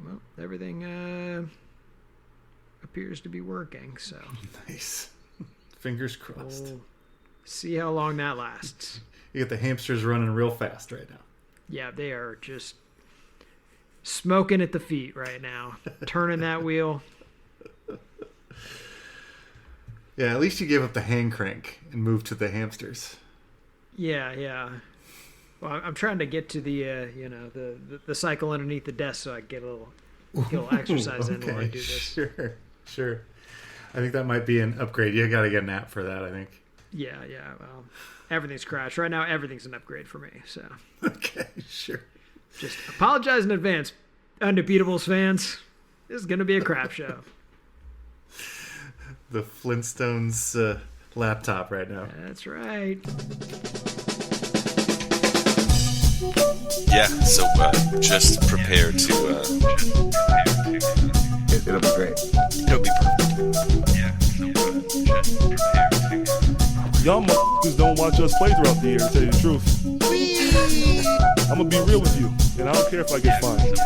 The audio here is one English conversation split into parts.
Well, everything appears to be working, so. Nice. Fingers crossed. We'll see how long that lasts. You get the hamsters running real fast right now. Yeah, they are just smoking at the feet right now. Turning that wheel. Yeah, at least you gave up the hand crank and moved to the hamsters. Yeah. Well, I'm trying to get to the the cycle underneath the desk so I get a little exercise in while I do this. Sure. I think that might be an upgrade. You got to get an app for that, I think. Yeah. Well, everything's crashed right now. Everything's an upgrade for me. So. Okay, sure. Just apologize in advance, Undebeatables fans. This is gonna be a crap show. The Flintstones laptop right now. That's right. Yeah, so just prepare to... It'll be great. It'll be perfect. Yeah, so just prepare to... Y'all motherfuckers don't watch us play throughout the year, to tell you the truth. I'm gonna be real with you, and I don't care if I get fined.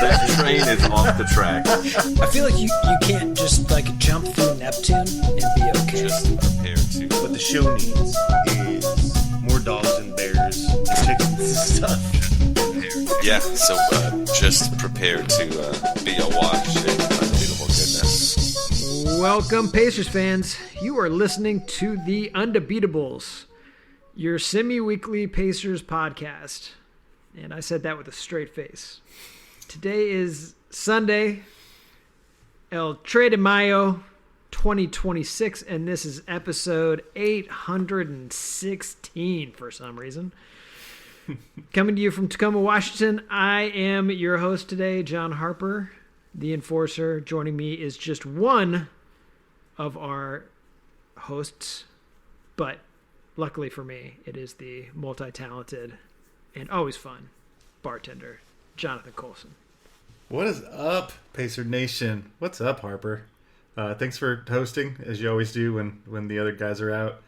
That train is off the track. I feel like you can't just jump through Neptune and be okay. Just prepare to... What the show needs is more dogs and bears and chickens and stuff. Yeah, so just prepare to be awash in unbeatable goodness. Welcome, Pacers fans. You are listening to the Undebeatables, your semi-weekly Pacers podcast. And I said that with a straight face. Today is Sunday, El 3 de Mayo, 2026, and this is episode 816 for some reason. Coming to you from Tacoma, Washington, I am your host today, John Harper, the Enforcer. Joining me is just one of our hosts, but luckily for me, it is the multi-talented and always fun bartender, Jonathan Colson. What is up, Pacer Nation? What's up, Harper? Thanks for hosting, as you always do when the other guys are out.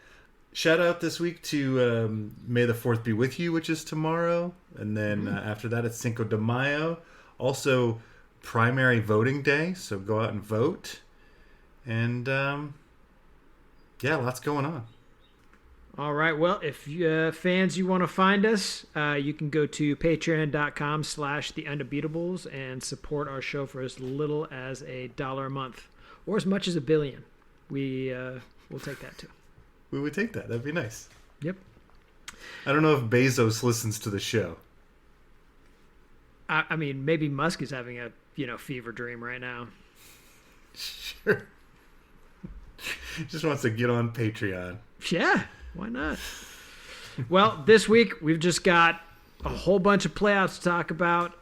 Shout out this week to May the 4th be with you, which is tomorrow. And then after that, it's Cinco de Mayo. Also, primary voting day, so go out and vote. And, lots going on. All right. Well, if fans, you want to find us, you can go to patreon.com/the Undebeatables and support our show for as little as $1 a month or as much as $1 billion. We'll take that too. We would take that. That'd be nice. Yep. I don't know if Bezos listens to the show. I mean, maybe Musk is having a fever dream right now. Sure. Just wants to get on Patreon. Yeah. Why not? Well, this week we've just got a whole bunch of playouts to talk about.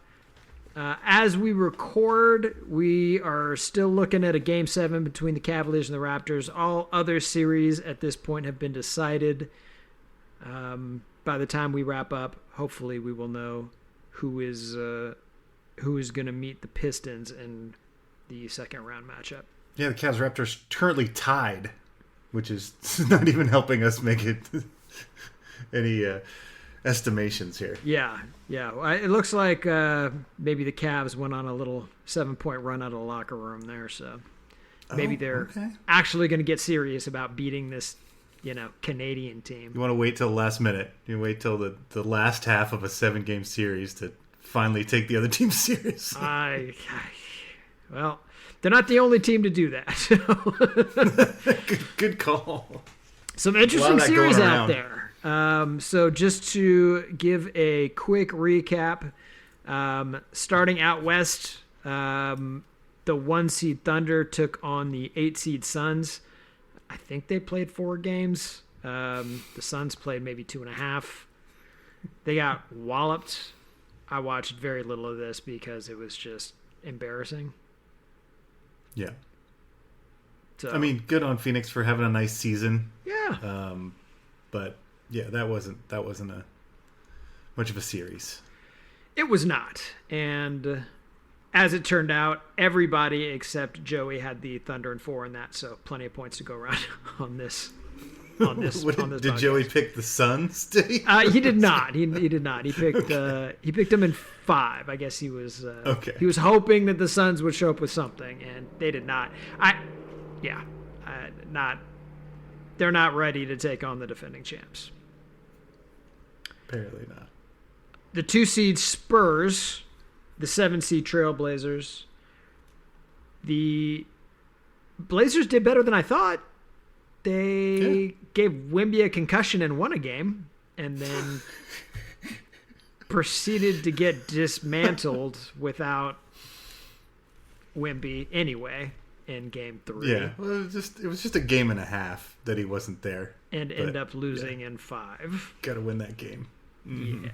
As we record, we are still looking at a Game 7 between the Cavaliers and the Raptors. All other series at this point have been decided. By the time we wrap up, hopefully we will know who is going to meet the Pistons in the second round matchup. Yeah, the Cavs Raptors currently tied, which is not even helping us make it any estimations here. Yeah. It looks like maybe the Cavs went on a little 7-point run out of the locker room there, so maybe they're actually going to get serious about beating this, Canadian team. You want to wait till the last minute. You wait till the last half of a 7-game series to finally take the other team seriously. Well, they're not the only team to do that. Good call. Some interesting series out there. So just to give a quick recap, starting out west, the 1-seed Thunder took on the 8-seed Suns. I think they played 4 games. The Suns played maybe 2.5. They got walloped. I watched very little of this because it was just embarrassing. Yeah. So, I mean, good on Phoenix for having a nice season. Yeah. But yeah, that wasn't a much of a series. It was not. And as it turned out, everybody except Joey had the Thunder in 4 in that, so plenty of points to go around on this. On this Did podcast. Joey pick the Suns? Did he? He did not. He did not. He picked them in 5. I guess he was okay. He was hoping that the Suns would show up with something, and they did not. They're not ready to take on the defending champs. Apparently not. The 2 seed Spurs, the 7 seed Trailblazers. The Blazers did better than I thought. They gave Wemby a concussion and won a game, and then proceeded to get dismantled without Wemby anyway in game 3. Yeah, well, it was just a game and a half that he wasn't there, and end up losing in 5. Got to win that game. Mm-hmm.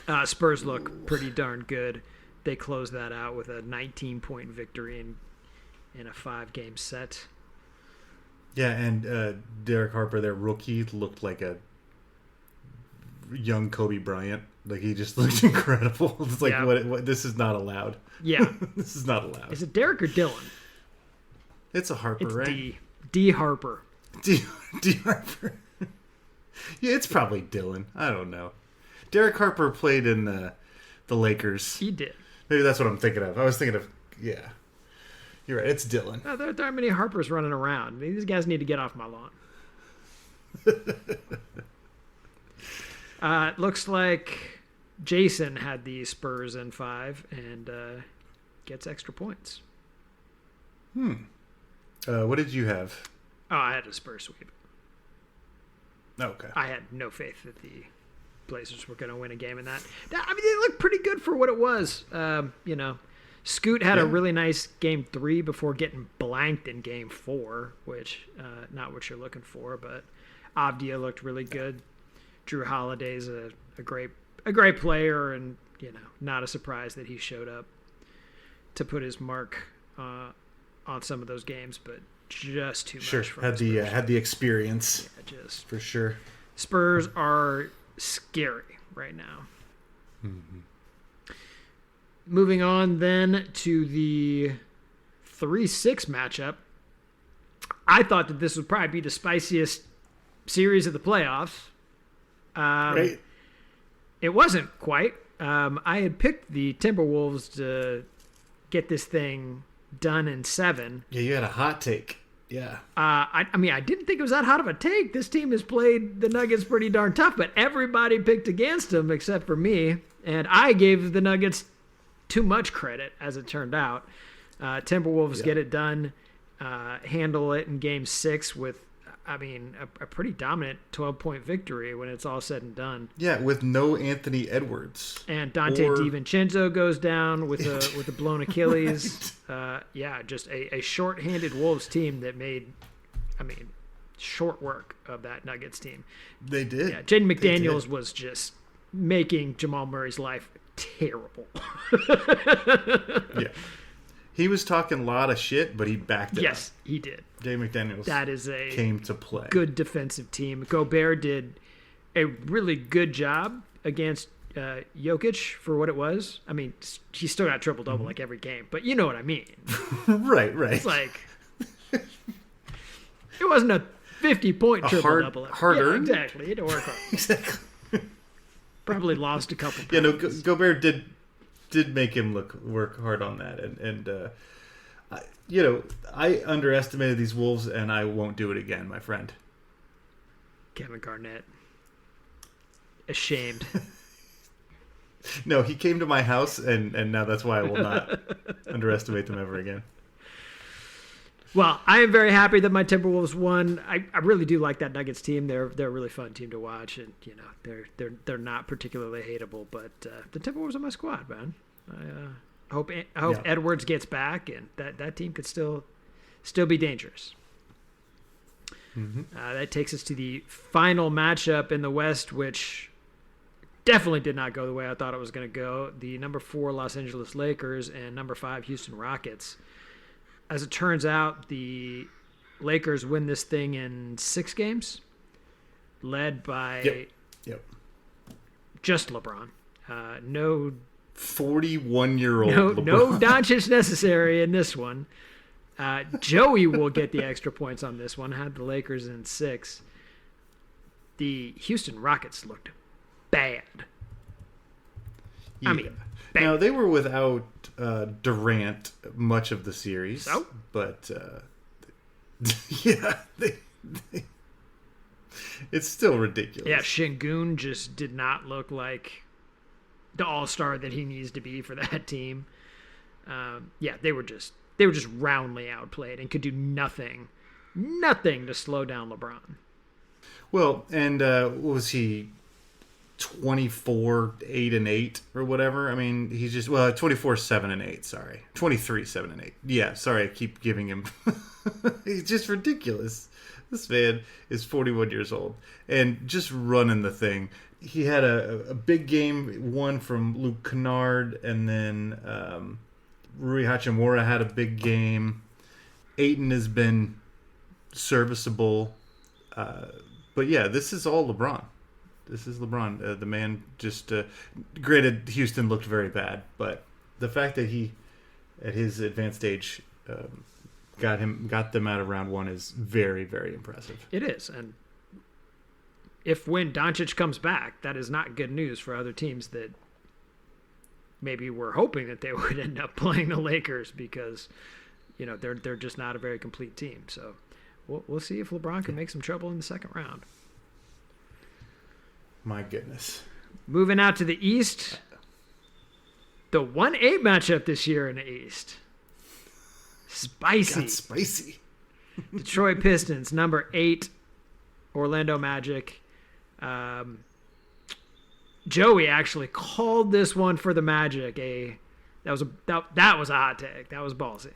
Yeah. Spurs look pretty darn good. They closed that out with a 19-point victory in a 5-game set. Yeah, and Derek Harper, their rookie, looked like a young Kobe Bryant. Like, he just looked incredible. It's like, what? This is not allowed. Yeah. This is not allowed. Is it Derek or Dylan? It's a Harper, it's right? D. Harper. D. Harper. Yeah, it's probably Dylan. I don't know. Derek Harper played in the Lakers. He did. Maybe that's what I'm thinking of. I was thinking of, yeah. You're right. It's Dylan. There aren't many Harpers running around. These guys need to get off my lawn. It looks like Jason had the Spurs in 5 and gets extra points. What did you have? Oh, I had a Spurs sweep. Okay. I had no faith that the Blazers were going to win a game in that. I mean, they looked pretty good for what it was. Scoot had a really nice game 3 before getting blanked in game 4, which not what you're looking for, but Avdia looked really good. Drew Holiday's a great player, and not a surprise that he showed up to put his mark on some of those games, but just too much. Sure, had the experience. Yeah, just for sure. Spurs are scary right now. Mm-hmm. Moving on then to the 3-6 matchup. I thought that this would probably be the spiciest series of the playoffs. Right. It wasn't quite. I had picked the Timberwolves to get this thing done in 7. Yeah, you had a hot take. Yeah. I didn't think it was that hot of a take. This team has played the Nuggets pretty darn tough, but everybody picked against them except for me, and I gave the Nuggets too much credit, as it turned out. Timberwolves get it done, handle it in game 6 with, a pretty dominant 12-point victory when it's all said and done. Yeah, with no Anthony Edwards. And Dante DiVincenzo goes down with a blown Achilles. Right. Just a short-handed Wolves team that made, short work of that Nuggets team. They did. Yeah, Jaden McDaniels was just making Jamal Murray's life terrible. Yeah. He was talking a lot of shit, but he backed it up. Yes, he did. Jay McDaniels came to play. Good defensive team. Gobert did a really good job against Jokic for what it was. He still got triple-double like every game, but you know what I mean. Right. It's like, it wasn't a 50-point triple-double. Hard-earned? Yeah, exactly. He had to work hard. Exactly. Probably lost a couple pounds. Yeah, no, Gobert did make him work hard on that, and I underestimated these Wolves, and I won't do it again, my friend. Kevin Garnett, ashamed. No, he came to my house, and now that's why I will not underestimate them ever again. Well, I am very happy that my Timberwolves won. I really do like that Nuggets team. They're a really fun team to watch, and they're not particularly hateable. But the Timberwolves are my squad, man. I hope Edwards gets back, and that team could still be dangerous. Mm-hmm. That takes us to the final matchup in the West, which definitely did not go the way I thought it was going to go. The number 4 Los Angeles Lakers and number 5 Houston Rockets. As it turns out, the Lakers win this thing in 6 games, led by Yep. just LeBron. No 41-year-old No, LeBron. no Doncic necessary in this one. Joey will get the extra points on this one. Had the Lakers in 6. The Houston Rockets looked bad. Yeah. I mean, bad. Now, they were without Durant much of the series. So? But, yeah, it's still ridiculous. Yeah, Şengün just did not look like the all-star that he needs to be for that team. Yeah, they were just roundly outplayed and could do nothing to slow down LeBron. Well, and what was he, 24, 8 and 8 or whatever? I mean, he's just 24, 7 and 8. Sorry, 23, 7 and 8. Yeah, sorry, I keep giving him. He's just ridiculous. This man is 41 years old and just running the thing. He had a big game, one from Luke Kennard, and then Rui Hachimura had a big game. Ayton has been serviceable. But yeah, this is all LeBron. This is LeBron. The man just... granted, Houston looked very bad, but the fact that he, at his advanced age, got them out of round 1 is very, very impressive. It is, and when Doncic comes back, that is not good news for other teams that maybe were hoping that they would end up playing the Lakers because, they're just not a very complete team. So we'll see if LeBron can make some trouble in the second round. My goodness. Moving out to the East, the 1-8 matchup this year in the East. Spicy. Got spicy. Detroit Pistons, number 8, Orlando Magic. Joey actually called this one for the Magic. That was a hot take. That was ballsy.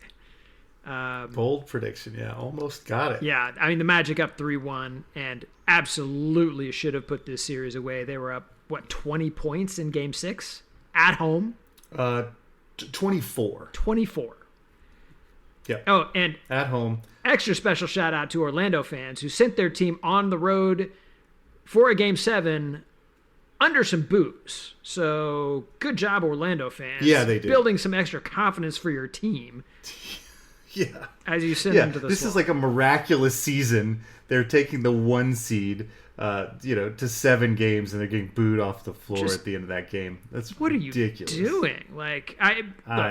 Bold prediction, yeah. Almost got it. Yeah, I mean, the Magic up 3-1 and absolutely should have put this series away. They were up, 20 points in Game 6 at home? 24. 24. Yeah. Oh, and at home. Extra special shout out to Orlando fans who sent their team on the road for a Game 7 under some boos. So good job, Orlando fans. Yeah, they did. Building some extra confidence for your team. Yeah. As you send them to the this swamp. is like a miraculous season. They're taking the 1 seed, to 7 games, and they're getting booed off the floor at the end of that game. That's what ridiculous. Are you doing? Like,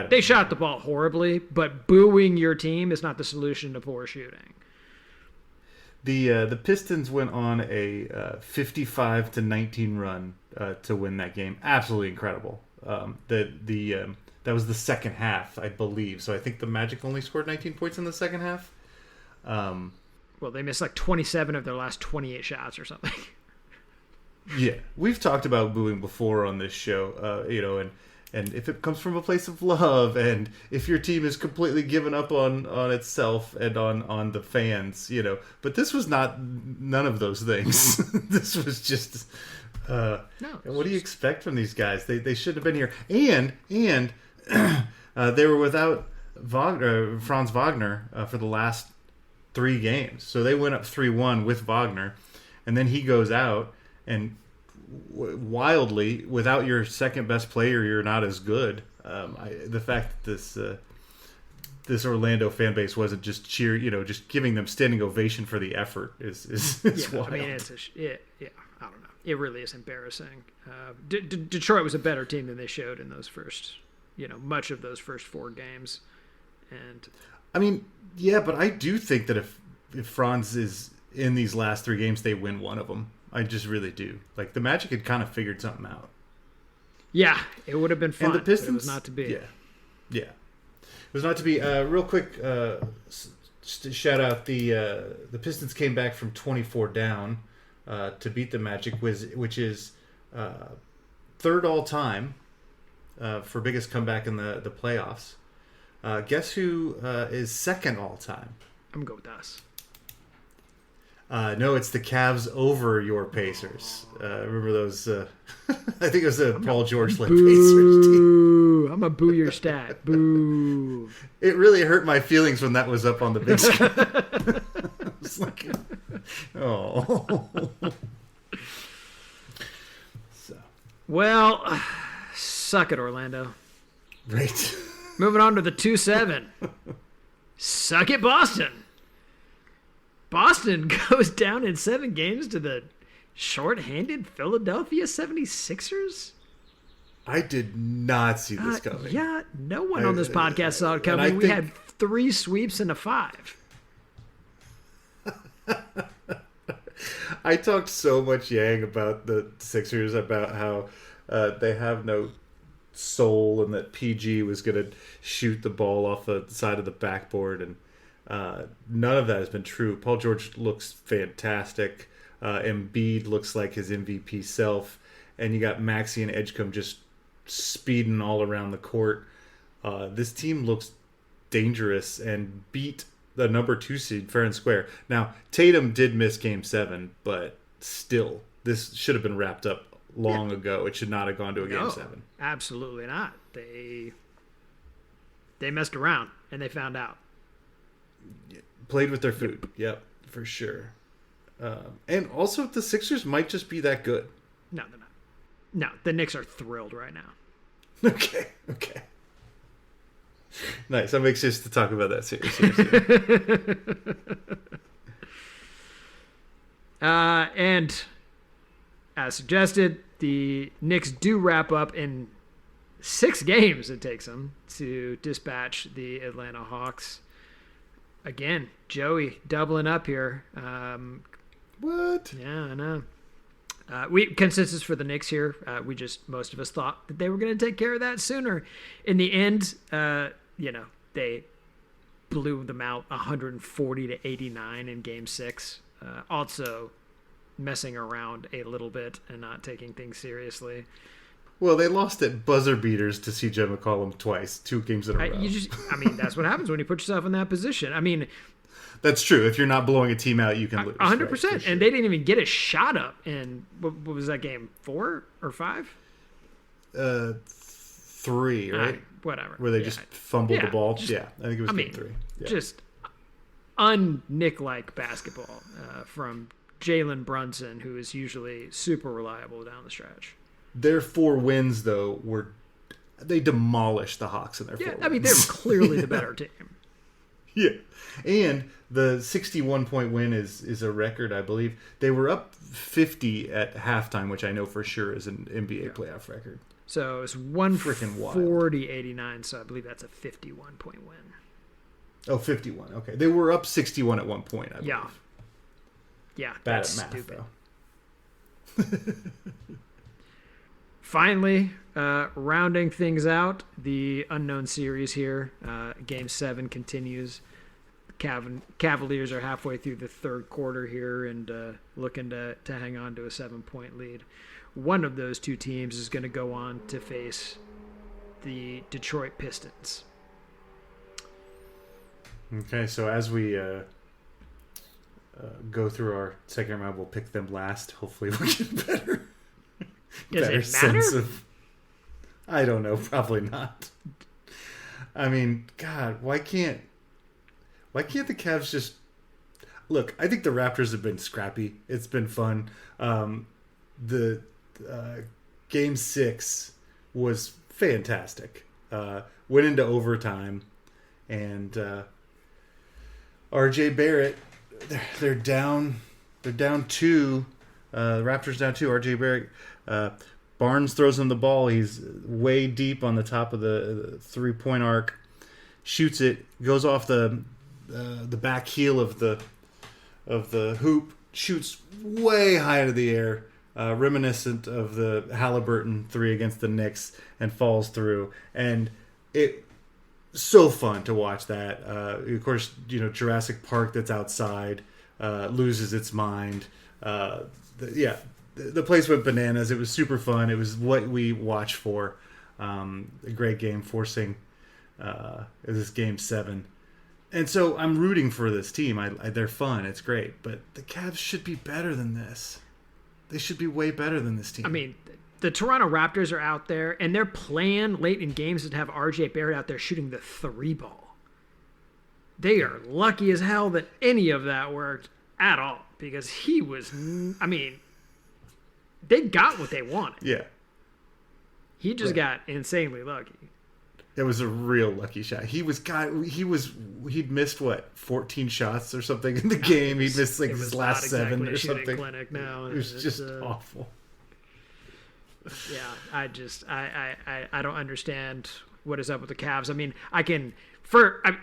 they shot the ball horribly, but booing your team is not the solution to poor shooting. The Pistons went on a 55-19 run to win that game. Absolutely incredible. That was the second half, I believe. So I think the Magic only scored 19 points in the second half. Well, they missed 27 of their last 28 shots or something. Yeah, we've talked about booing before on this show, and if it comes from a place of love, and if your team is completely given up on itself and on the fans, But this was none of those things. This was just... No. What do you expect from these guys? They shouldn't have been here. And they were without Franz Wagner for the last 3 games. So they went up 3-1 with Wagner, and then he goes out, and wildly, without your second best player, you're not as good. The fact that this Orlando fan base wasn't just just giving them standing ovation for the effort is wild. I mean, I don't know. It really is embarrassing. Detroit was a better team than they showed in those first, much of those first 4 games. And I mean, yeah, but I do think that if Franz is in these last 3 games, they win one of them. I just really do. Like, the Magic had kind of figured something out. Yeah, it would have been fun. And the Pistons, but it was not to be. Yeah. It was not to be. Real quick, just to shout out the Pistons came back from 24 down to beat the Magic, which is 3rd all time for biggest comeback in the playoffs. Guess who is 2nd all time? I'm going to go with us. No, it's the Cavs over your Pacers. Remember those? I think it was the Paul George-led Pacers team. I'm going to boo your stat. Boo. It really hurt my feelings when that was up on the big screen. I was like, oh. Well, Suck it, Orlando. Right. Moving on to the 2-7. Suck it, Boston. Boston goes down in 7 games to the shorthanded Philadelphia 76ers. I did not see this coming. Yeah, no one on this podcast saw it coming. We had 3 sweeps and a 5. I talked so much yang about the Sixers, about how they have no soul and that PG was going to shoot the ball off the side of the backboard, and none of that has been true. Paul George looks fantastic. Embiid looks like his MVP self, and you got Maxey and Edgecombe just speeding all around the court. This team looks dangerous and beat the number 2 seed fair and square. Now, Tatum did miss Game 7, but still, this should have been wrapped up long ago. It should not have gone to a Game 7. Absolutely not. They messed around, and they found out. Played with their food. Yep, for sure. And also, the Sixers might just be that good. No, they're not. No, the Knicks are thrilled right now. Okay. Nice. I'm anxious to talk about that series. And as suggested, the Knicks do wrap up in 6 games it takes them to dispatch the Atlanta Hawks. Again, Joey doubling up here. What? Yeah, I know. Consensus for the Knicks here. Most of us thought that they were going to take care of that sooner. In the end, they blew them out 140-89 in Game 6. Also messing around a little bit and not taking things seriously. Well, they lost at buzzer beaters to CJ McCollum twice, 2 games in a row. That's what happens when you put yourself in that position. I mean, that's true. If you're not blowing a team out, you can lose. 100%. Right, sure. And they didn't even get a shot up in, what was that game, 4 or 5? 3, right? Whatever. Where they just fumbled the ball. I think it was game 3. Yeah. Just un-Nick-like basketball from Jalen Brunson, who is usually super reliable down the stretch. Their 4 wins, though, they demolished the Hawks in their 4 wins. I mean, they were clearly the better team. Yeah. And the 61-point win is a record, I believe. They were up 50 at halftime, which I know for sure is an NBA playoff record. So it's 140-89, so I believe that's a 51-point win. Oh, 51. Okay. They were up 61 at one point, I believe. Yeah, Bad that's at math, stupid. though. Finally, rounding things out, the unknown series here. Game 7 continues. Cavaliers are halfway through the 3rd quarter here and looking to hang on to a 7-point lead. One of those 2 teams is going to go on to face the Detroit Pistons. Okay, so as we go through our second round, we'll pick them last. Hopefully we'll get better. Does better it matter? sense of, I don't know, probably not. I mean, God, why can't the Cavs just look? I think the Raptors have been scrappy. It's been fun. The Game 6 was fantastic. Went into overtime, and RJ Barrett, they're down 2. The Raptors down 2. RJ Barrett. Barnes throws him the ball. He's way deep on the top of the 3-point arc. Shoots it. Goes off the back heel of the hoop. Shoots way high into the air, reminiscent of the Halliburton 3 against the Knicks, and falls through. And it so fun to watch that. Of course, Jurassic Park that's outside loses its mind. The place went bananas. It was super fun. It was what we watch for. A great game, forcing this Game 7. And so I'm rooting for this team. They're fun. It's great. But the Cavs should be better than this. They should be way better than this team. I mean, the Toronto Raptors are out there, and they're playing late in games to have RJ Barrett out there shooting the 3 ball. They are lucky as hell that any of that worked at all, because he was, I mean, they got what they wanted. Yeah. He just got insanely lucky. It was a real lucky shot. He'd missed what, 14 shots or something in the game. He'd missed like his last 7 or something. Clinic now. It was just awful. Yeah, I don't understand what is up with the Cavs. I mean,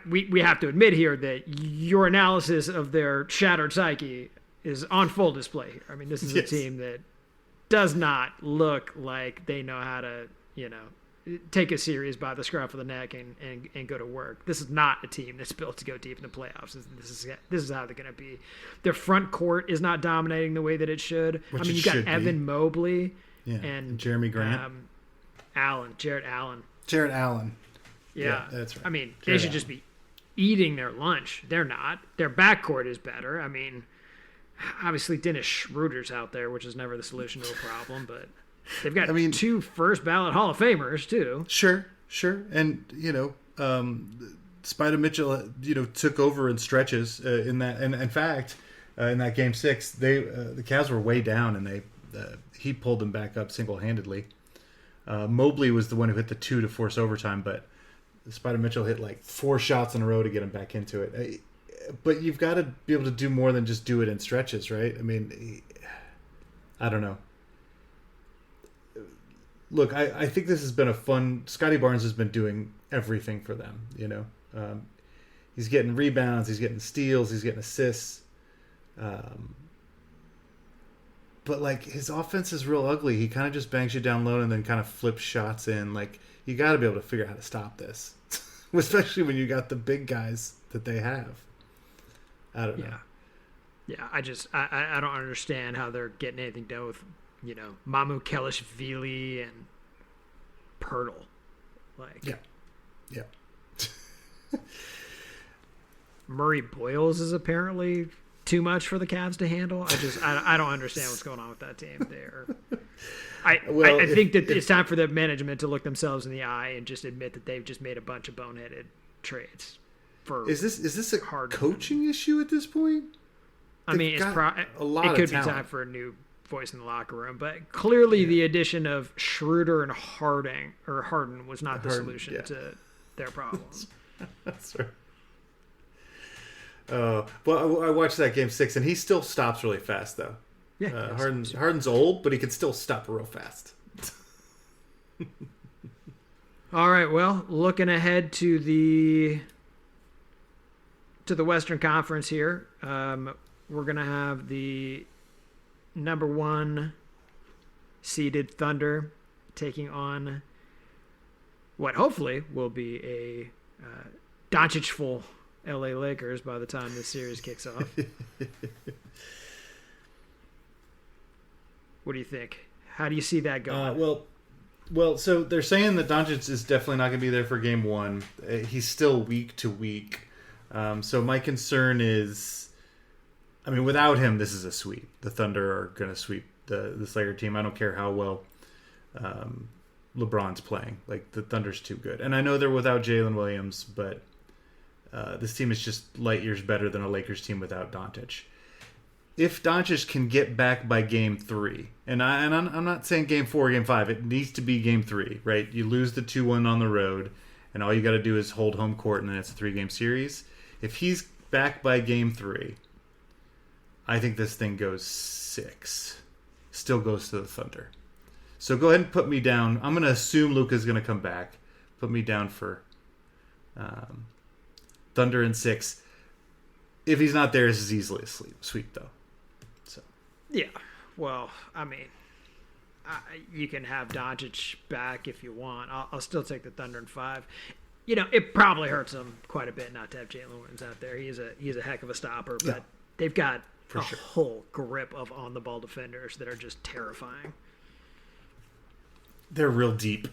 we have to admit here that your analysis of their shattered psyche is on full display here. I mean, this is a team that does not look like they know how to, take a series by the scruff of the neck and go to work. This is not a team that's built to go deep in the playoffs. This is how they're going to be. Their front court is not dominating the way that it should. You got Evan Mobley and Jeremy Grant. Jarrett Allen. Yeah, that's right. I mean, they should just be eating their lunch. They're not. Their backcourt is better. I mean, obviously Dennis Schroeder's out there, which is never the solution to a problem, but they've got 2 first ballot Hall of Famers too. Sure. And Spider Mitchell, took over in stretches in that. And in fact, in that game 6, the Cavs were way down, and he pulled them back up single-handedly. Mobley was the one who hit the 2 to force overtime, but Spider Mitchell hit like 4 shots in a row to get him back into it. But you've got to be able to do more than just do it in stretches, right? I mean, I don't know. Look, I think this has been a fun... Scotty Barnes has been doing everything for them, He's getting rebounds, he's getting steals, he's getting assists. But, like, his offense is real ugly. He kind of just bangs you down low and then kind of flips shots in. Like, you got to be able to figure out how to stop this. Especially when you got the big guys that they have. I don't know. Yeah, I don't understand how they're getting anything done with, Mamu Kelishvili and Pirtle. Like, yeah. Murray Boyles is apparently too much for the Cavs to handle. I don't understand what's going on with that team there. I think that it's time for the management to look themselves in the eye and just admit that they've just made a bunch of boneheaded trades. Is this a coaching issue at this point? I mean, it could be time for a new voice in the locker room, but clearly the addition of Schroeder and Harden was not the solution to their problems. That's right. Well, I watched that game 6, and he still stops really fast, though. Yeah, Harden's old, but he can still stop real fast. All right, well, looking ahead to the Western Conference here, we're going to have the number 1 seeded Thunder taking on what hopefully will be a Doncic-full LA Lakers by the time this series kicks off. What do you think? How do you see that going? Well, so they're saying that Doncic is definitely not going to be there for game 1. He's still week to week. So my concern is, I mean, without him, this is a sweep. The Thunder are going to sweep this Laker team. I don't care how well LeBron's playing. Like, the Thunder's too good. And I know they're without Jalen Williams, but this team is just light years better than a Lakers team without Doncic. If Doncic can get back by game 3, and I'm not saying game 4 or game 5, it needs to be game 3, right? You lose the 2-1 on the road, and all you got to do is hold home court, and then it's a 3-game series. If he's back by game 3, I think this thing goes 6. Still goes to the Thunder. So go ahead and put me down. I'm going to assume Luka's going to come back. Put me down for Thunder in 6. If he's not there, this is easily a sweep, though. So yeah, well, I mean, you can have Doncic back if you want. I'll still take the Thunder in 5. It probably hurts them quite a bit not to have Jalen Williams out there. He's a heck of a stopper, but they've got whole grip of on-the-ball defenders that are just terrifying. They're real deep.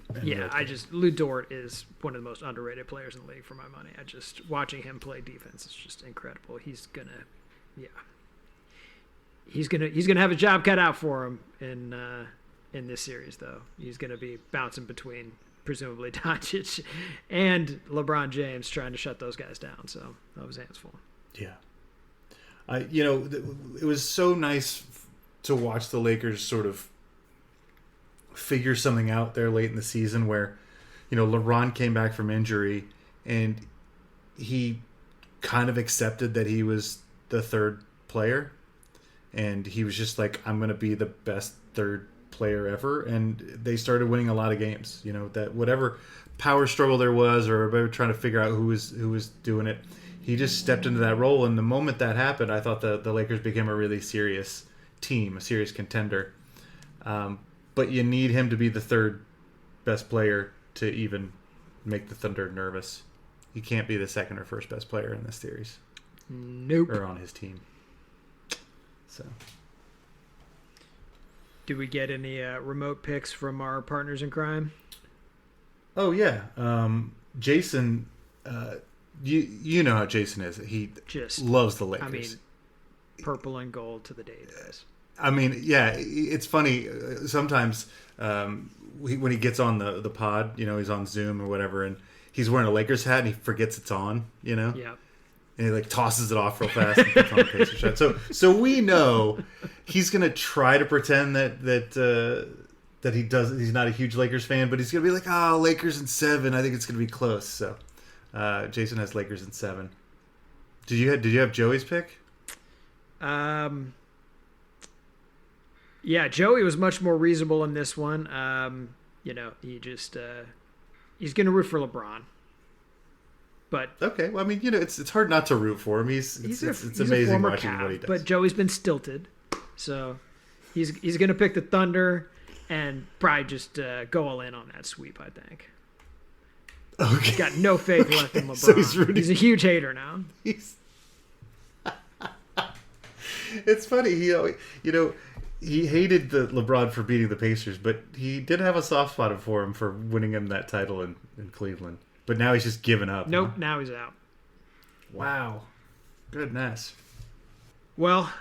Lou Dort is one of the most underrated players in the league for my money. Watching him play defense is just incredible. He's gonna have a job cut out for him in this series, though. He's gonna be bouncing between presumably Doncic and LeBron James trying to shut those guys down. So that was hands full. Yeah. It was so nice to watch the Lakers sort of figure something out there late in the season where, LeBron came back from injury and he kind of accepted that he was the third player. And he was just like, I'm going to be the best third player ever. And they started winning a lot of games. That whatever power struggle there was, or they were trying to figure out who was doing it, he just stepped into that role. And the moment that happened, I thought the Lakers became a really serious team, a serious contender. But you need him to be the third best player to even make the Thunder nervous. He can't be the second or first best player in this series. Nope. Or on his team. So, do we get any remote picks from our partners in crime? Oh yeah, Jason. You know how Jason is. He just loves the Lakers. I mean, purple and gold to the day he dies. I mean, yeah, it's funny. Sometimes when he gets on the pod, he's on Zoom or whatever, and he's wearing a Lakers hat and he forgets it's on. Yeah. And he like tosses it off real fast and puts on a Pacers shot. So we know he's gonna try to pretend that he does. He's not a huge Lakers fan, but he's gonna be like, Lakers in 7. I think it's gonna be close. So Jason has Lakers in 7. Did you have Joey's pick? Yeah, Joey was much more reasonable in this one. He just he's gonna root for LeBron. But okay, well, I mean, it's hard not to root for him. It's amazing watching Cav, what he does. But Joey's been stilted, so he's going to pick the Thunder and probably just go all in on that sweep. I think. Okay. He's got no faith left in LeBron. So he's a huge hater now. It's funny. He hated the LeBron for beating the Pacers, but he did have a soft spot for him for winning him that title in Cleveland. But now he's just given up. Nope, huh? Now he's out. Wow. Goodness. Well,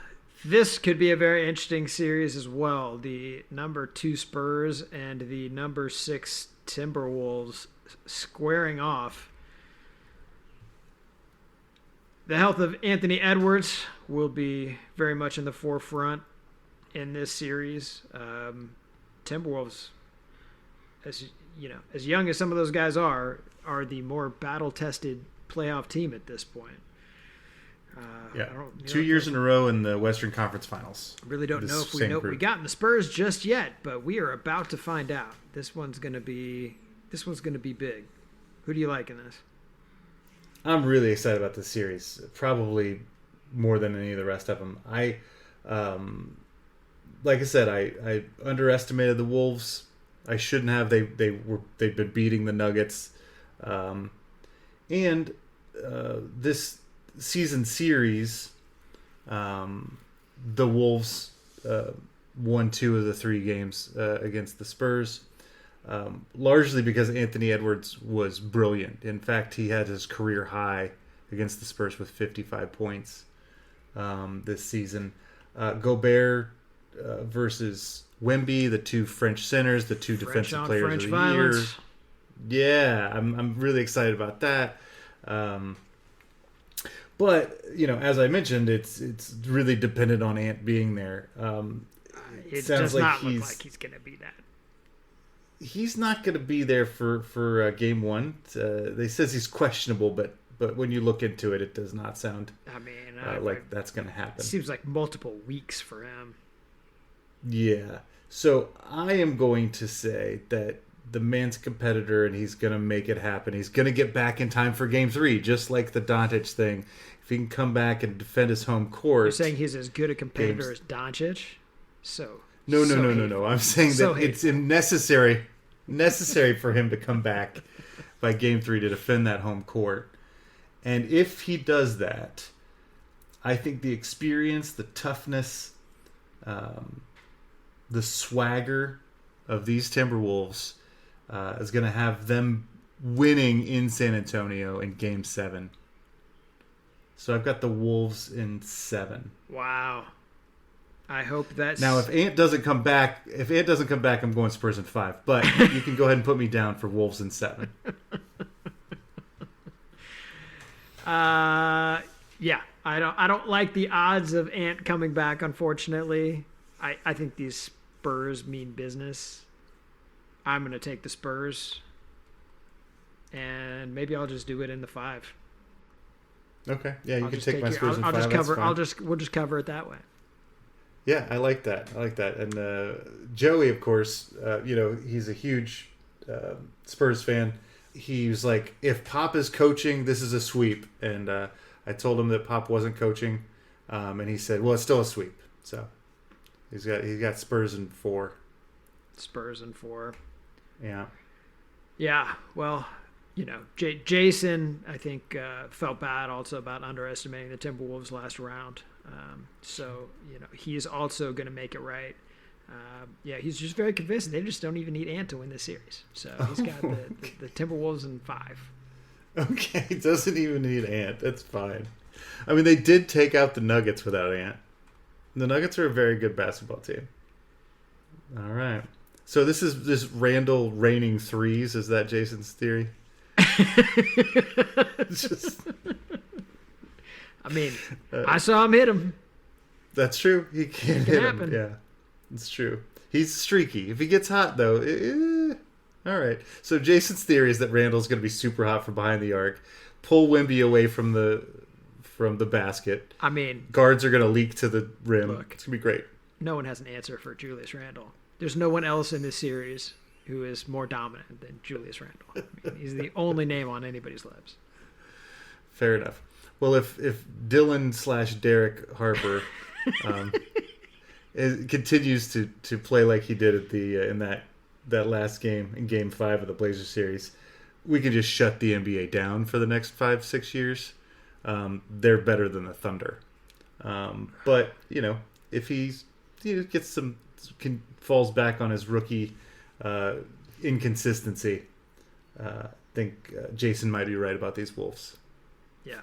this could be a very interesting series as well. The number 2 Spurs and the number 6 Timberwolves squaring off. The health of Anthony Edwards will be very much in the forefront in this series. Timberwolves, as young as some of those guys are the more battle-tested playoff team at this point. Yeah, 2 years in a row in the Western Conference Finals. Really don't know if we know what we got in the Spurs just yet, but we are about to find out. This one's gonna be big. Who do you like in this? I'm really excited about this series, probably more than any of the rest of them. Like I said, I underestimated the Wolves. I shouldn't have. They've been beating the Nuggets, and this season series, the Wolves won 2 of the 3 games against the Spurs, largely because Anthony Edwards was brilliant. In fact, he had his career high against the Spurs with 55 points this season. Gobert versus Wemby, the 2 French centers, the 2 defensive players French of the violence. year. Yeah, I'm really excited about that. But as I mentioned, it's really dependent on Ant being there. It does not look like he's going to be that. He's not going to be there for game 1. They says he's questionable, but when you look into it, it does not sound like that's going to happen. It seems like multiple weeks for him. Yeah. So I am going to say that the man's a competitor and he's going to make it happen. He's going to get back in time for game 3, just like the Doncic thing. If he can come back and defend his home court. You're saying he's as good a competitor as Doncic? No. I'm saying that it's necessary for him to come back by game 3 to defend that home court. And if he does that, I think the experience, the toughness, the swagger of these Timberwolves is going to have them winning in San Antonio in Game 7. So I've got the Wolves in 7. Wow. I hope that's... Now, if Ant doesn't come back, I'm going Spurs in 5. But you can go ahead and put me down for Wolves in 7. Yeah. I don't like the odds of Ant coming back, unfortunately. I think these Spurs mean business. I'm going to take the Spurs. And maybe I'll just do it in the 5. Okay. Yeah, you I'll can just take my Spurs in I'll 5. just cover. That's fine. We'll just cover it that way. Yeah, I like that. And Joey, of course, he's a huge Spurs fan. He was like, if Pop is coaching, this is a sweep. And I told him that Pop wasn't coaching, and he said, well, it's still a sweep. So he's got Spurs in 4. Spurs in 4. Yeah. Yeah. Well, Jason, I think, felt bad also about underestimating the Timberwolves last round. So he's also going to make it right. He's just very convinced they just don't even need Ant to win this series. So he's got the Timberwolves in 5. Okay, he doesn't even need Ant. That's fine. I mean, they did take out the Nuggets without Ant. The Nuggets are a very good basketball team. All right. So this is this Randall raining threes. Is that Jason's theory? I mean, I saw him hit him. That's true. He can hit him. Yeah, it's true. He's streaky. If he gets hot, though, all right. So Jason's theory is that Randall's going to be super hot from behind the arc, pull Wemby away from the basket. I mean, guards are going to leak to the rim. Look, it's going to be great. No one has an answer for Julius Randle. There's no one else in this series who is more dominant than Julius Randle. I mean, he's the only name on anybody's lips. Fair enough. Well, if Dylan/Derek Harper continues to play like he did at the in that last game in Game 5 of the Blazers series, we can just shut the NBA down for the next 5-6 years. They're better than the Thunder. But if he gets some falls back on his rookie inconsistency, I think Jason might be right about these Wolves. Yeah.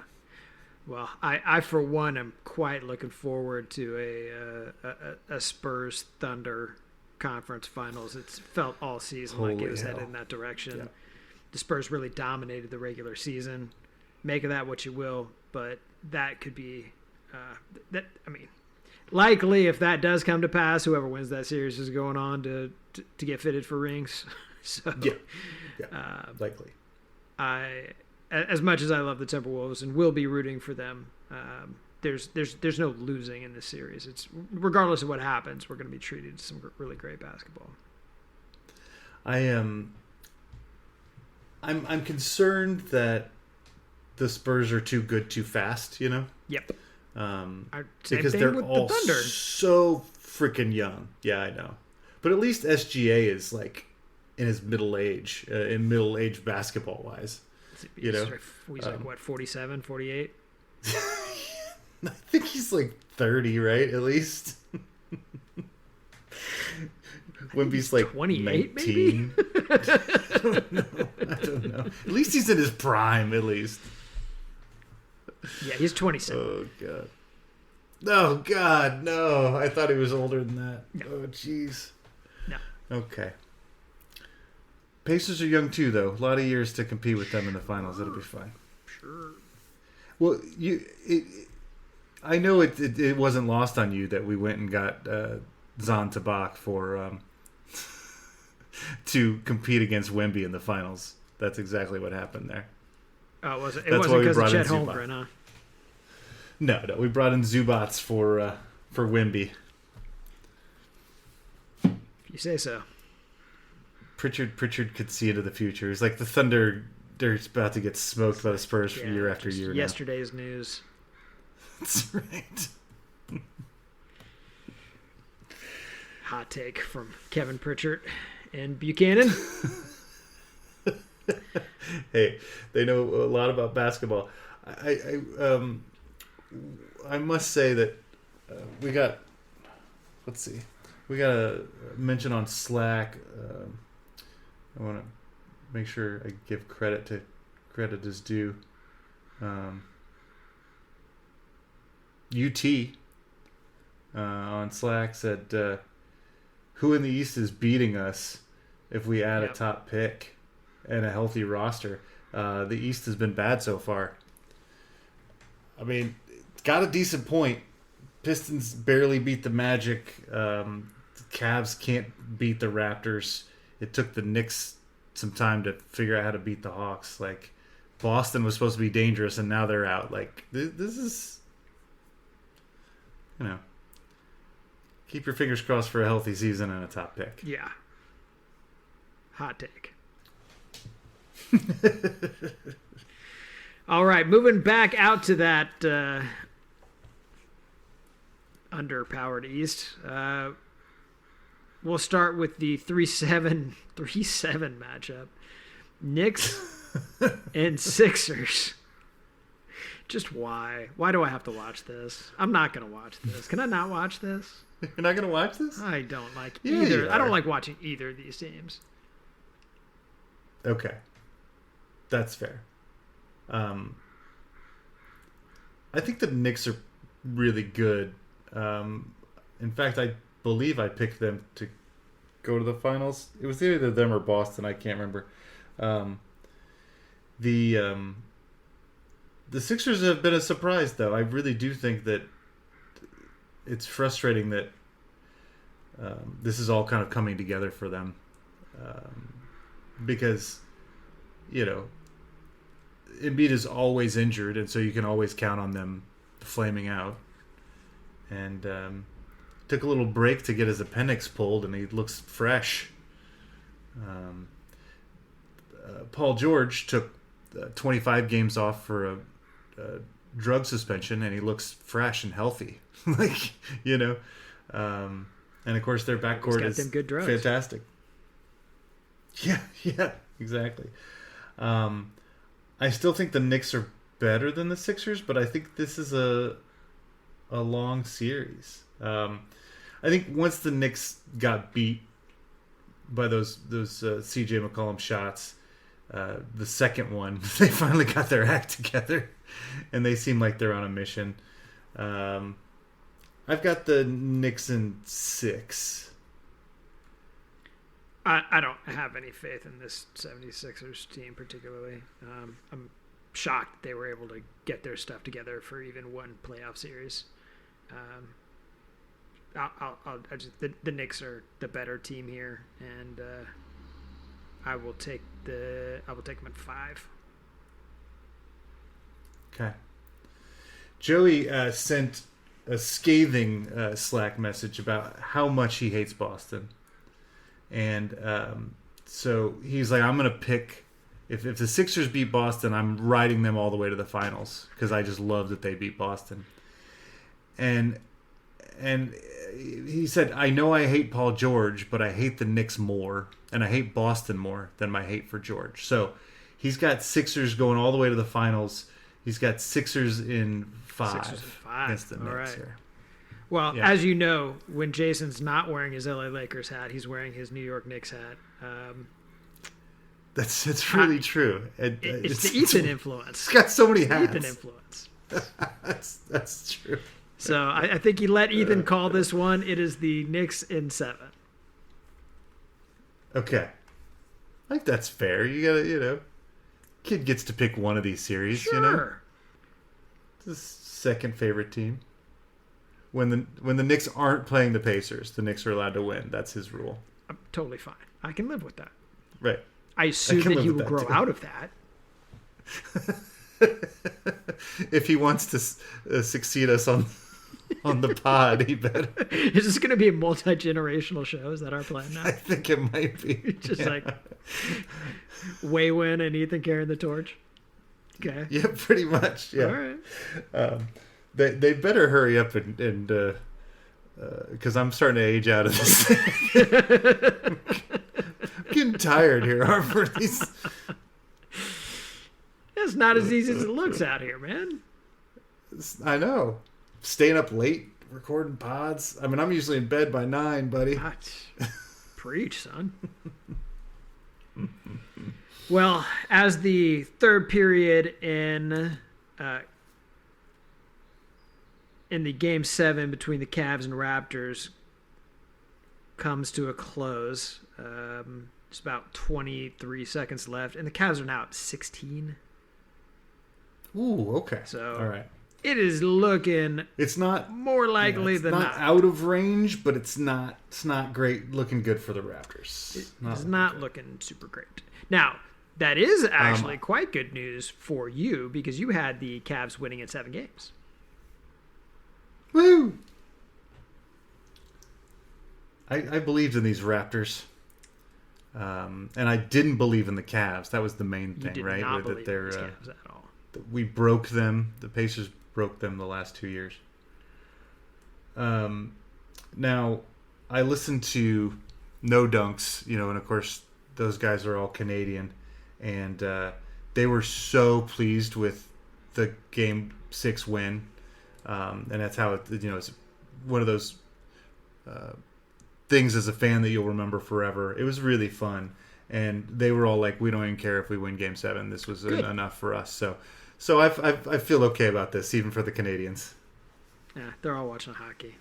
Well, I for one am quite looking forward to a Spurs Thunder conference finals. It's felt all season like it was headed in that direction. Yeah. The Spurs really dominated the regular season. Make of that what you will, but that could be likely if that does come to pass, whoever wins that series is going on to get fitted for rings. So likely. As much as I love the Timberwolves and will be rooting for them, there's no losing in this series. It's regardless of what happens, we're going to be treated to some really great basketball. I'm concerned that the Spurs are too good too fast. Yep. Because they're all so freaking young. Yeah, I know. But at least SGA is like in his middle age, basketball wise. He's like what, 47, 48? I think he's like 30, right? At least. Wemby's like 28, 19. Maybe? I don't know. At least he's in his prime, at least. Yeah, he's 27. Oh, God. Oh, God, no. I thought he was older than that. No. Oh, jeez. No. Okay. Pacers are young, too, though. A lot of years to compete with them in the finals. It'll be fine. Sure. Well, I know it wasn't lost on you that we went and got Zahn Tabak for to compete against Wemby in the finals. That's exactly what happened there. Oh, it wasn't because of Chet Holmgren, huh? No, we brought in Zubats for Wemby. If you say so. Pritchard could see into the future. He's like the Thunder. They're about to get smoked by the Spurs for year after year. Yesterday's news. That's right. Hot take from Kevin Pritchard and Buchanan. Hey, they know a lot about basketball. I must say that we got. Let's see, we got a mention on Slack. I want to make sure I give credit is due. UT on Slack said, "Who in the East is beating us if we add a top pick and a healthy roster? The East has been bad so far." I mean, it's got a decent point. Pistons barely beat the Magic. The Cavs can't beat the Raptors. it took the Knicks some time to figure out how to beat the Hawks. Like, Boston was supposed to be dangerous, and now they're out. Like, this is, keep your fingers crossed for a healthy season and a top pick. Yeah. Hot take. All right, moving back out to that underpowered East. We'll start with the 3-7 matchup. Knicks and Sixers. Just why? Why do I have to watch this? I'm not going to watch this. Can I not watch this? You're not going to watch this? I don't like Yeah, either. you I don't are. like watching either of these teams. Okay. That's fair. I think the Knicks are really good. In fact, I believe I picked them to go to the finals. It was either them or Boston. I can't remember. The Sixers have been a surprise, though. I really do think that it's frustrating that this is all kind of coming together for them. Because, Embiid is always injured, and so you can always count on them flaming out. And took a little break to get his appendix pulled, and he looks fresh. Paul George took 25 games off for a drug suspension, and he looks fresh and healthy. And of course their backcourt is them good drugs. fantastic. Yeah, exactly. I still think the Knicks are better than the Sixers, but I think this is a long series. I think once the Knicks got beat by those CJ McCollum shots, the second one, they finally got their act together, and they seem like they're on a mission. I've got the Knicks in 6. I don't have any faith in this 76ers team particularly. I'm shocked they were able to get their stuff together for even one playoff series. The Knicks are the better team here, and I will take them at 5. Okay. Joey sent a scathing Slack message about how much he hates Boston. And so he's like, I'm going to pick, if the Sixers beat Boston, I'm riding them all the way to the finals because I just love that they beat Boston. And he said, I know I hate Paul George, but I hate the Knicks more, and I hate Boston more than my hate for George. So he's got Sixers going all the way to the finals. He's got Sixers in 5. Sixers in 5. Against the All Knicks right. here. Well, Yeah. as you know, when Jason's not wearing his LA Lakers hat, he's wearing his New York Knicks hat. It's really true. It's the Ethan influence. It's got so many hats. Ethan influence. That's true. So I think he let Ethan call this one. It is the Knicks in 7. Okay. I think that's fair. You gotta, kid gets to pick one of these series, Sure. It's his second favorite team. When the Knicks aren't playing the Pacers, the Knicks are allowed to win. That's his rule. I'm totally fine. I can live with that. Right. I assume can that live he with will that, grow too. out of that. If he wants to succeed us on the pod, he better. Is this going to be a multi-generational show? Is that our plan now? I think it might be. Just like Waywin and Ethan carrying the torch? Okay. Yeah, pretty much. Yeah. All right. They better hurry up and because I'm starting to age out of this. I'm getting tired here, Harper. It's not as easy as it looks out here, man. I know. Staying up late, recording pods. I mean, I'm usually in bed by 9, buddy. Preach, son. Well, as the third period in the Game 7 between the Cavs and Raptors comes to a close, just about 23 seconds left, and the Cavs are now up 16. Ooh, okay. So all right. It is looking It's not more likely it's than not not. out of range, but it's not great looking good for the Raptors. It's not looking super great. Now, that is actually quite good news for you because you had the Cavs winning in 7 games. Woo! I believed in these Raptors. And I didn't believe in the Cavs. That was the main You thing, did right? not That believe they're, in these Cavs at all. we broke them. The Pacers broke them the last 2 years. Now, I listened to No Dunks, and of course those guys are all Canadian, and they were so pleased with the Game 6 win, and that's how it's one of those things as a fan that you'll remember forever. It was really fun, and they were all like, "We don't even care if we win Game 7. This was enough for us." So I feel okay about this, even for the Canadians. Yeah, they're all watching hockey.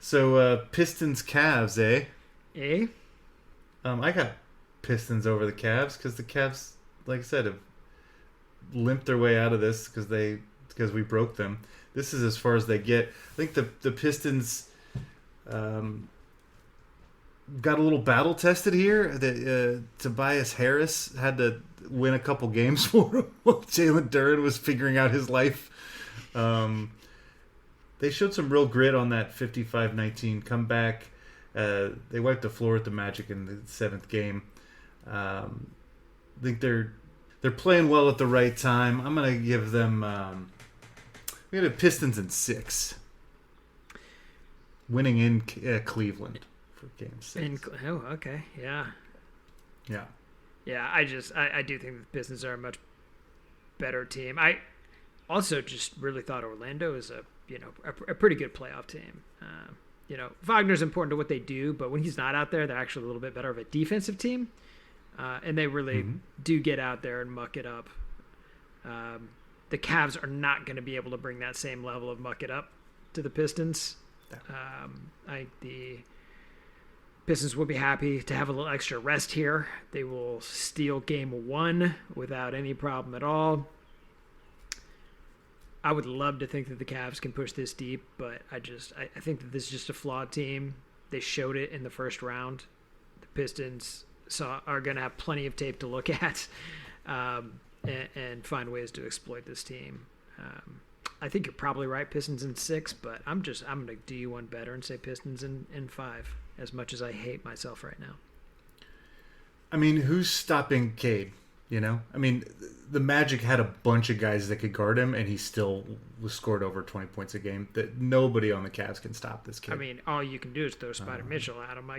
So Pistons Cavs, eh? Eh? I got Pistons over the Cavs because the Cavs, like I said, have limped their way out of this because we broke them. This is as far as they get. I think the Pistons got a little battle tested here. Tobias Harris had to win a couple games for him while Jalen Duren was figuring out his life. They showed some real grit on that 55-19 comeback. They wiped the floor with the Magic in the 7th game. I think they're playing well at the right time. I'm gonna give them. We had Pistons in 6, winning in Cleveland for Game 6. Okay, yeah. Yeah. Yeah, I do think the Pistons are a much better team. I also just really thought Orlando is a pretty good playoff team. Wagner's important to what they do, but when he's not out there, they're actually a little bit better of a defensive team, and they really do get out there and muck it up. The Cavs are not going to be able to bring that same level of muck it up to the Pistons. I think the Pistons will be happy to have a little extra rest here. They will steal Game 1 without any problem at all. I would love to think that the Cavs can push this deep, but I think that this is just a flawed team. They showed it in the first round. The Pistons are going to have plenty of tape to look at and find ways to exploit this team. I think you're probably right, Pistons in 6, but I'm going to do you one better and say Pistons in 5, as much as I hate myself right now. I mean, who's stopping Cade? I mean, the Magic had a bunch of guys that could guard him, and he still was scored over 20 points a game. That nobody on the Cavs can stop this kid. I mean, all you can do is throw Spider Mitchell at him.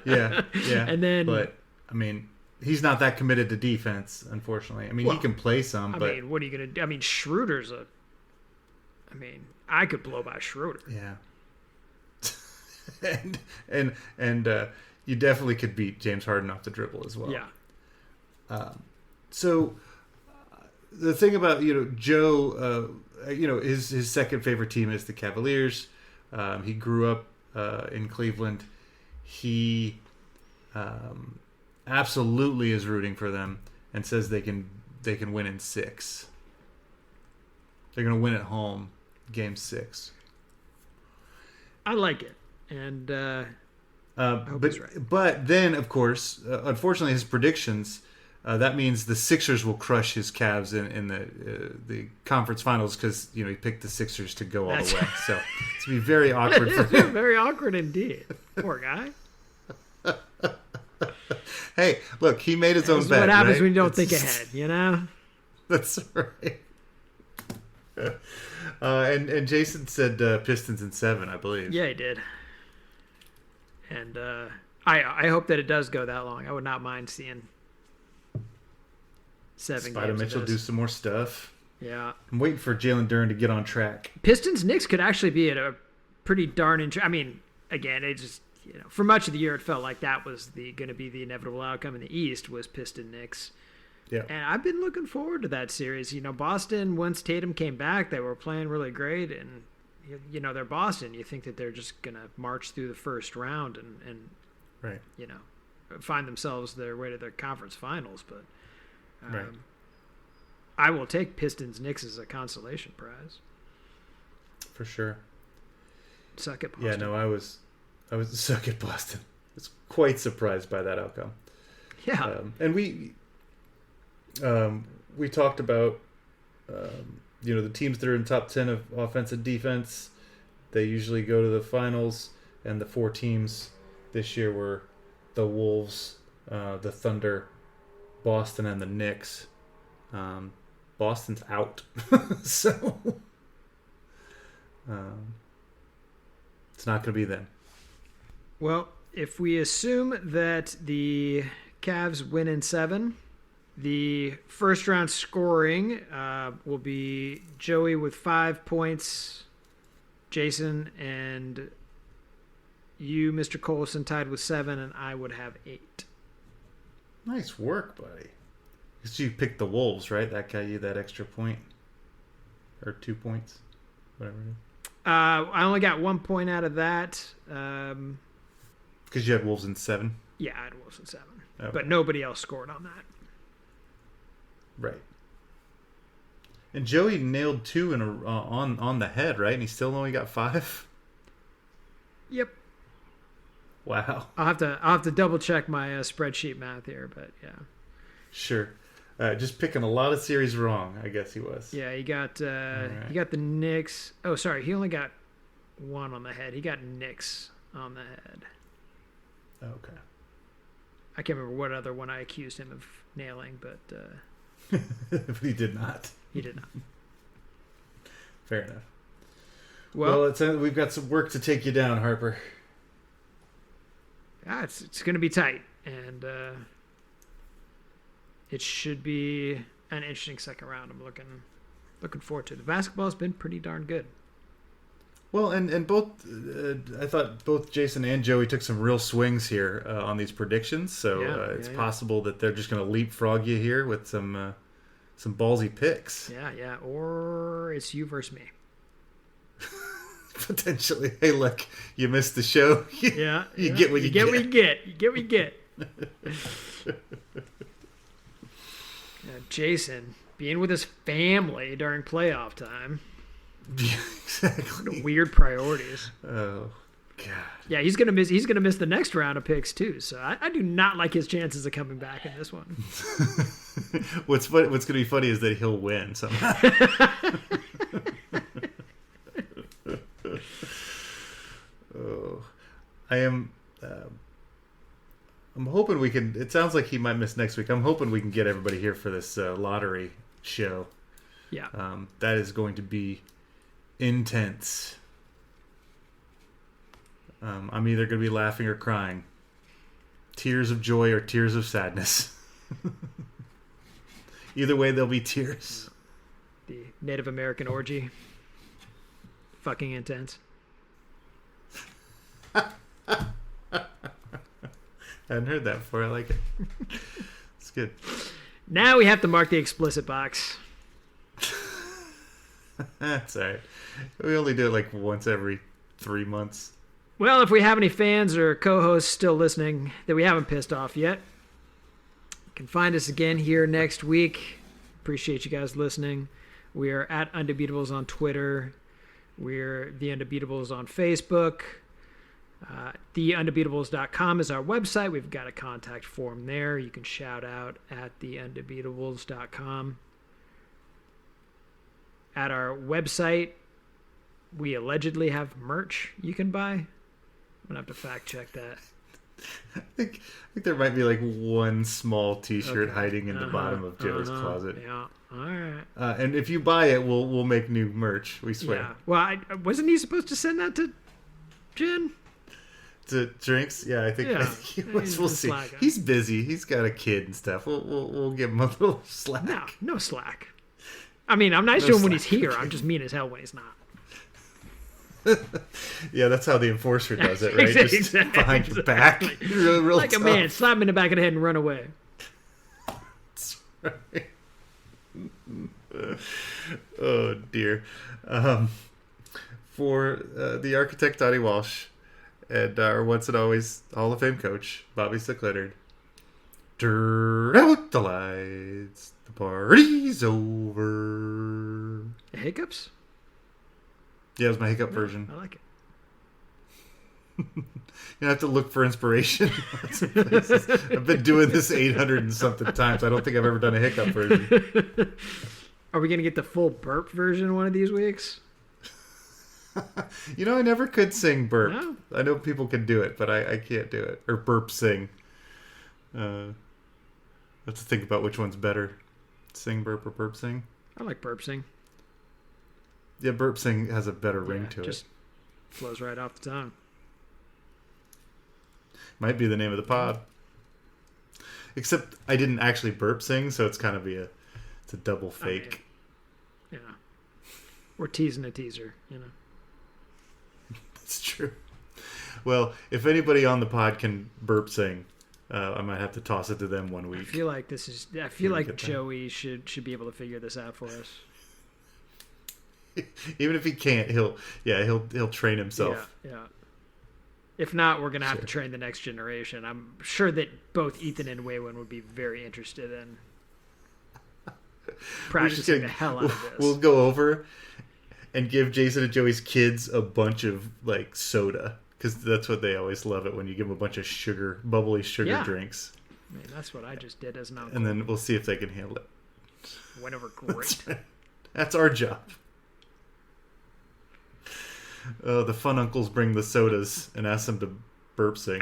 Yeah. And then, but I mean, he's not that committed to defense, unfortunately. I mean, he can play some, but I mean, what are you gonna do? I mean, Schroeder's I could blow by Schroeder. Yeah. and you definitely could beat James Harden off the dribble as well. Yeah. So the thing about Joe, his second favorite team is the Cavaliers. He grew up in Cleveland. He absolutely is rooting for them and says they can win in 6. They're going to win at home, Game 6. I like it, and I hope he's right. But then, of course, unfortunately, his predictions. That means the Sixers will crush his Cavs in the conference finals because he picked the Sixers to go all the way. So it's gonna be very awkward for him. Very awkward indeed. Poor guy. Hey, look, he made his own bet. What happens right? when you don't think ahead? That's right. And Jason said Pistons in 7, I believe. Yeah, he did. And I hope that it does go that long. I would not mind seeing 7 games. Spider Mitchell do some more stuff. Yeah. I'm waiting for Jalen Duren to get on track. Pistons Knicks could actually be at a pretty darn interesting. I mean, again, it just for much of the year it felt like that was going to be the inevitable outcome in the East was Piston Knicks. Yeah. And I've been looking forward to that series. Boston, once Tatum came back, they were playing really great, and they're Boston. You think that they're just gonna march through the first round and right. find themselves their way to their conference finals, but Right. I will take Pistons Knicks as a consolation prize. For sure. Suck it, Boston. Yeah, no, I was suck at Boston. I was quite surprised by that outcome. Yeah. And we talked about the teams that are in top 10 of offense and defense. They usually go to the finals, and the 4 teams this year were the Wolves, the Thunder, Boston, and the Knicks. Boston's out, so it's not going to be them. Well, if we assume that the Cavs win in 7, the first round scoring will be Joey with 5 points, Jason and you, Mr. Colson, tied with 7, and I would have 8. Nice work, buddy. Because you picked the Wolves, right? That got you that extra point. Or 2 points. Whatever it is. I only got 1 point out of that. Because you had Wolves in 7? Yeah, I had Wolves in 7. Okay. But nobody else scored on that. Right. And Joey nailed 2 on the head, right? And he still only got 5? Yep. Wow. I'll have to double check my spreadsheet math here, but yeah. Sure. Just picking a lot of series wrong, I guess he was. Yeah, he got right. he got the Knicks. Oh, sorry, he only got 1 on the head. He got Knicks on the head. Okay. I can't remember what other one I accused him of nailing, but But he did not. he did not. Fair enough. Well, we've got some work to take you down, Harper. yeah, it's going to be tight, and it should be an interesting second round. I'm looking forward to it. The basketball's been pretty darn good. Well, and both I thought both Jason and Joey took some real swings here on these predictions, so it's possible that they're just going to leapfrog you here with some ballsy picks. Yeah, or it's you versus me. Potentially. Hey, look, you missed the show. Yeah, you get what you get. get. What you get. You get what you get. Jason being with his family during playoff time. Exactly. Weird priorities. Oh God. Yeah, he's gonna miss the next round of picks too. So I do not like his chances of coming back in this one. What's going to be funny is that he'll win somehow. Oh, I am. I'm hoping we can. It sounds like he might miss next week. I'm hoping we can get everybody here for this lottery show. Yeah. That is going to be intense. I'm either going to be laughing or crying. Tears of joy or tears of sadness. Either way, there'll be tears. The Native American orgy. Fucking intense. I hadn't heard that before. I like it. It's good. Now we have to mark the explicit box. That's all right. We only do it like once every 3 months. Well, if we have any fans or co-hosts still listening that we haven't pissed off yet, you can find us again here next week. Appreciate you guys listening. We are at Undebeatables on Twitter. We're The Undebeatables on Facebook. TheUndebeatables.com is our website. We've got a contact form there. You can shout out at TheUndebeatables.com. At our website, we allegedly have merch you can buy. I'm going to have to fact check that. I think there might be like one small T-shirt hiding in the bottom of Joe's closet. Yeah. All right. And if you buy it, we'll make new merch. We swear. Yeah. Well, wasn't he supposed to send that to Jen? To drinks? Yeah, I think he was. We'll see. He's busy. He's got a kid and stuff. We'll give him a little slack. No slack. I mean, I'm nice to him when he's here. I'm just mean as hell when he's not. Yeah, that's how the enforcer does it, right? Just behind your back. Real like tough. A man, slap him in the back of the head and run away. That's right. Oh, dear. For the architect, Donnie Walsh, and our once and always Hall of Fame coach, Bobby Stickletter, Out the lights. The party's over. Hiccups? Yeah, it was my hiccup version. I like it. You have to look for inspiration. I've been doing this 800 and something times. I don't think I've ever done a hiccup version. Are we going to get the full burp version one of these weeks? You know, I never could sing burp. No? I know people can do it, but I can't do it. Or burp sing. I have to think about which one's better. Sing burp or burp sing? I like burp sing. Yeah, burp sing has a better ring to Just it. flows right off the tongue. Might be the name of the pod. Except I didn't actually burp sing, so it's kind of it's a double fake. I mean, we're teasing a teaser, you know. That's true. Well, if anybody on the pod can burp sing, I might have to toss it to them one week. I feel like Joey should be able to figure this out for us. Even if he can't, he'll train himself. Yeah. If not, we're gonna have to train the next generation. I'm sure that both Ethan and Waywin would be very interested in practicing the hell out of this. We'll go over and give Jason and Joey's kids a bunch of like soda, because that's what they always love it when you give them a bunch of bubbly sugar drinks. I mean, that's what I just did as an uncle. And then we'll see if they can handle it. Went over great. That's our job. The fun uncles bring the sodas and ask them to burp sing.